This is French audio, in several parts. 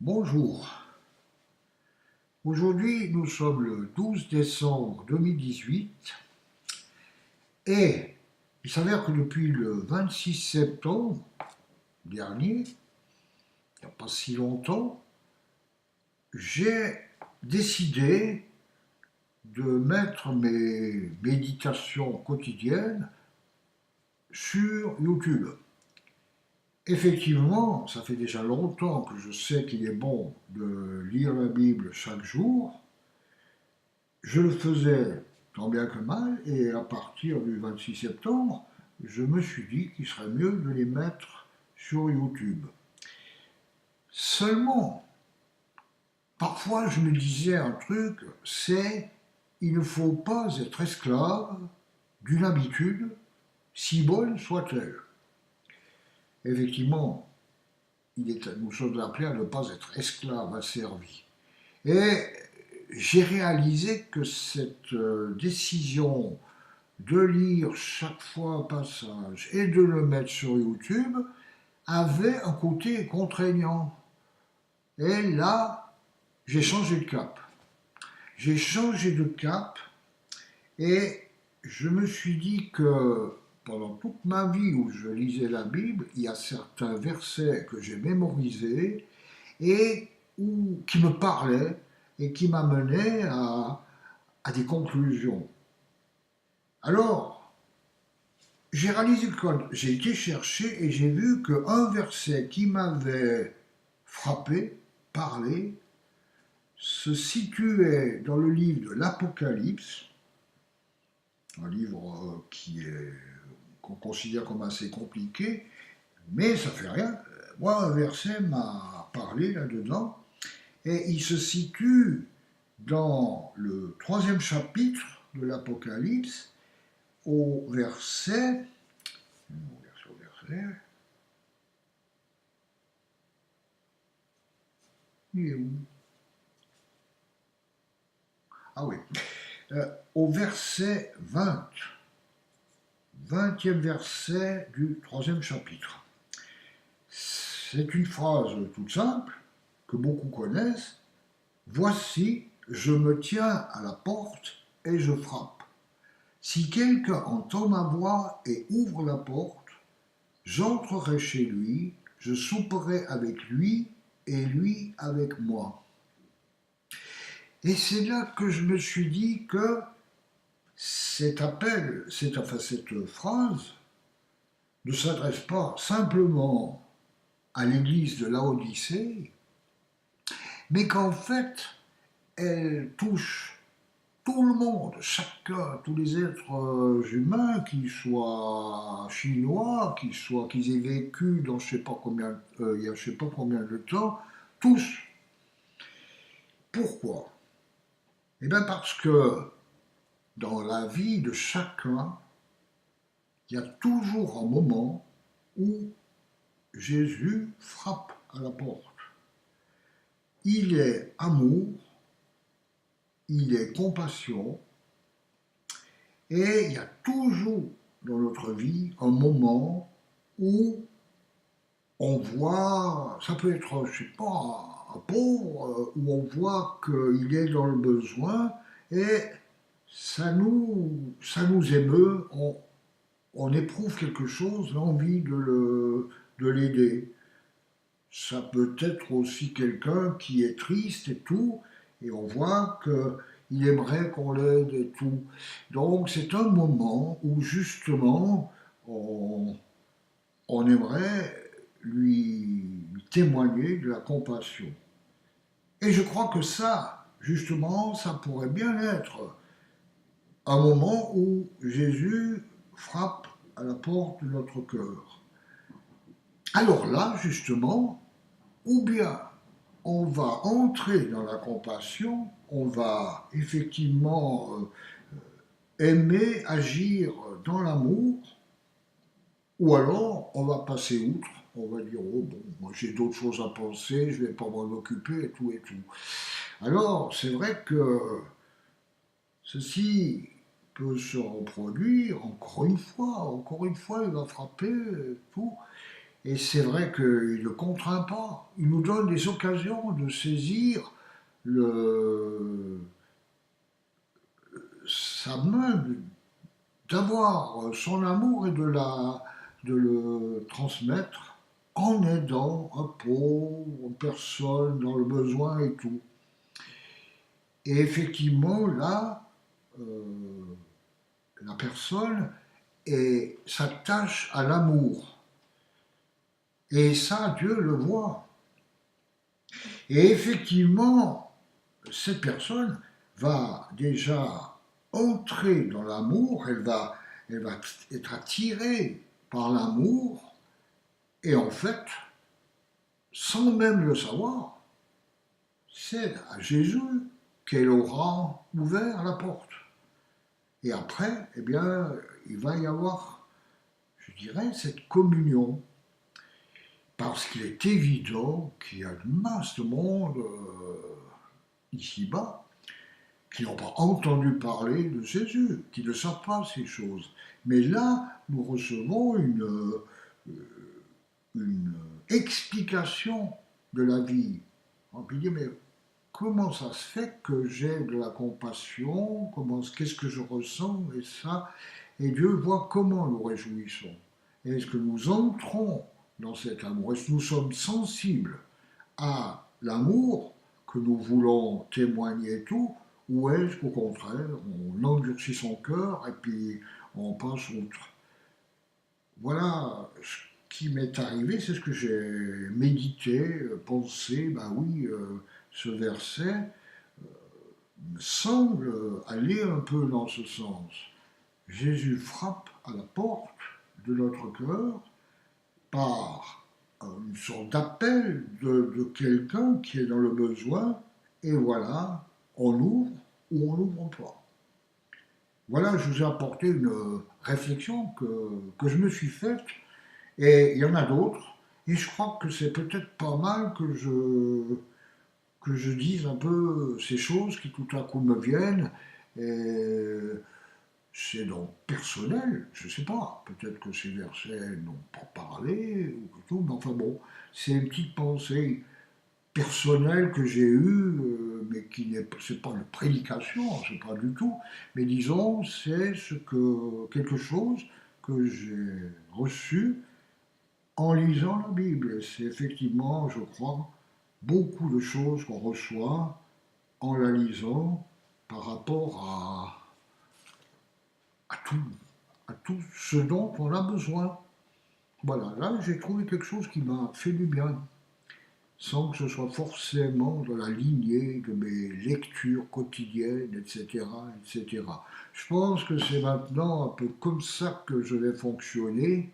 Bonjour, aujourd'hui nous sommes le 12 décembre 2018 et il s'avère que depuis le 26 septembre dernier, il n'y a pas si longtemps, j'ai décidé de mettre mes méditations quotidiennes sur YouTube. Effectivement, ça fait déjà longtemps que je sais qu'il est bon de lire la Bible chaque jour. Je le faisais tant bien que mal, et à partir du 26 septembre, je me suis dit qu'il serait mieux de les mettre sur YouTube. Seulement, parfois je me disais un truc, c'est il ne faut pas être esclave d'une habitude, si bonne soit-elle. Effectivement, nous sommes appelés à ne pas être esclaves asservis. Et j'ai réalisé que cette décision de lire chaque fois un passage et de le mettre sur YouTube avait un côté contraignant. Et là, j'ai changé de cap. J'ai changé de cap et je me suis dit que pendant toute ma vie où je lisais la Bible, il y a certains versets que j'ai mémorisés et qui me parlaient et qui m'amenaient à des conclusions. Alors, j'ai réalisé que j'ai été chercher et j'ai vu qu'un verset qui m'avait frappé, parlé, se situait dans le livre de l'Apocalypse, un livre qu'on considère comme assez compliqué, mais ça fait rien. Moi, un verset m'a parlé là-dedans, et il se situe dans le 3e chapitre de l'Apocalypse, au verset. Il est où? Ah oui. Au verset 20. 20e verset du 3e chapitre. C'est une phrase toute simple, que beaucoup connaissent. Voici, je me tiens à la porte et je frappe. Si quelqu'un entend ma voix et ouvre la porte, j'entrerai chez lui, je souperai avec lui et lui avec moi. Et c'est là que je me suis dit que cet appel, cette phrase, ne s'adresse pas simplement à l'église de Laodicée, mais qu'en fait, elle touche tout le monde, chacun, tous les êtres humains, qu'ils soient chinois, qu'ils aient vécu dans il y a je ne sais pas combien de temps, tous. Pourquoi? Eh bien parce que dans la vie de chacun, il y a toujours un moment où Jésus frappe à la porte. Il est amour, il est compassion, et il y a toujours dans notre vie un moment où on voit, ça peut être, je sais pas, un pauvre, où on voit qu'il est dans le besoin, et ça nous émeut, on éprouve quelque chose, l'envie de l'aider. Ça peut être aussi quelqu'un qui est triste et tout, et on voit qu'il aimerait qu'on l'aide et tout. Donc c'est un moment où justement on aimerait lui témoigner de la compassion. Et je crois que ça, justement, ça pourrait bien être un moment où Jésus frappe à la porte de notre cœur. Alors là, justement, ou bien on va entrer dans la compassion, on va effectivement aimer, agir dans l'amour, ou alors on va passer outre, on va dire oh bon, moi j'ai d'autres choses à penser, je ne vais pas m'en occuper et tout et tout. Alors c'est vrai que ceci peut se reproduire encore une fois il va frapper et tout. Et c'est vrai qu'il ne contraint pas. Il nous donne des occasions de saisir le, sa main, d'avoir son amour et de le transmettre en aidant un pauvre, une personne dans le besoin et tout. Et effectivement, là, euh, la personne s'attache à l'amour. Et ça, Dieu le voit. Et effectivement, cette personne va déjà entrer dans l'amour, elle va être attirée par l'amour, et en fait, sans même le savoir, c'est à Jésus qu'elle aura ouvert la porte. Et après, eh bien, il va y avoir, je dirais, cette communion. Parce qu'il est évident qu'il y a une masse de monde ici-bas qui n'ont pas entendu parler de Jésus, qui ne savent pas ces choses. Mais là, nous recevons une explication de la vie. On peut dire, mais comment ça se fait que j'ai de la compassion, qu'est-ce que je ressens, et ça, et Dieu voit comment nous réjouissons. Est-ce que nous entrons dans cet amour? Est-ce que nous sommes sensibles à l'amour que nous voulons témoigner et tout, ou est-ce qu'au contraire, on endurcit son cœur et puis on passe outre? Voilà ce qui m'est arrivé, c'est ce que j'ai médité, pensé, ben oui, ce verset me semble aller un peu dans ce sens. Jésus frappe à la porte de notre cœur par une sorte d'appel de quelqu'un qui est dans le besoin, et voilà, on ouvre ou on n'ouvre pas. Voilà, je vous ai apporté une réflexion que je me suis faite, et il y en a d'autres, et je crois que c'est peut-être pas mal que je dise un peu ces choses qui tout à coup me viennent, et c'est donc personnel, je ne sais pas, peut-être que ces versets n'ont pas parlé, ou tout, mais enfin bon, c'est une petite pensée personnelle que j'ai eue, mais qui n'est c'est pas une prédication, c'est pas du tout, mais disons, c'est quelque chose que j'ai reçu en lisant la Bible. C'est effectivement, je crois, beaucoup de choses qu'on reçoit en la lisant par rapport à tout, à tout ce dont on a besoin. Voilà, là j'ai trouvé quelque chose qui m'a fait du bien, sans que ce soit forcément dans la lignée de mes lectures quotidiennes, etc., etc. Je pense que c'est maintenant un peu comme ça que je vais fonctionner.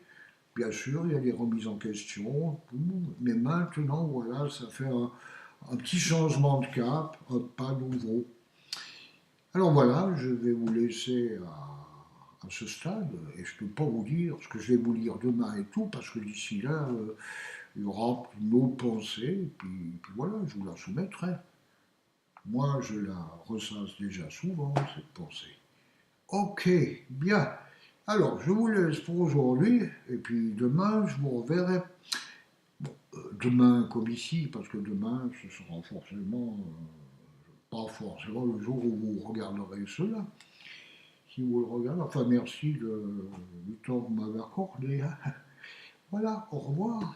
Bien sûr, il y a des remises en question, mais maintenant, voilà, ça fait un petit changement de cap, un pas nouveau. Alors voilà, je vais vous laisser à ce stade, et je ne peux pas vous dire ce que je vais vous lire demain et tout, parce que d'ici là, il y aura une autre pensée, et puis voilà, je vous la soumettrai. Moi, je la ressasse déjà souvent, cette pensée. Ok, bien. Alors, je vous laisse pour aujourd'hui, et puis demain, je vous reverrai. Demain comme ici, parce que demain, ce sera forcément, pas forcément le jour où vous regarderez cela. Si vous le regardez, enfin merci du temps que vous m'avez accordé. Voilà, au revoir.